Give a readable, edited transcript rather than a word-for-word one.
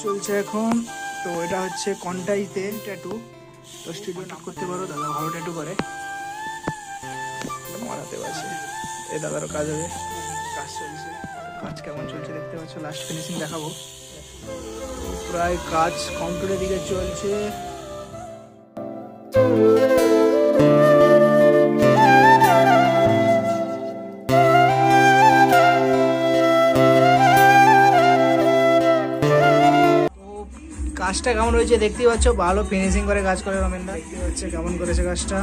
চলছে এখন। তো এটা হচ্ছে কন্টাইতে ট্যাটু। তো স্টুডিও নাম করতে পারো, দাদা ভালো ট্যাটু করে। আমার হাতেও আছে, এই দাদারও কাজ হবে, কাজ চলছে। কাজ কেমন চলছে দেখতে পাচ্ছ, লাস্ট ফিনিশিং দেখাবো। তো প্রায় কাজ কমপ্লিটের দিকে চলছে। কাজটা কেমন হয়েছে দেখতেই পাচ্ছ, ভালো ফিনিশিং করে কাজ করে রমেনদা। দেখতে পাচ্ছে কেমন করেছে কাজটা।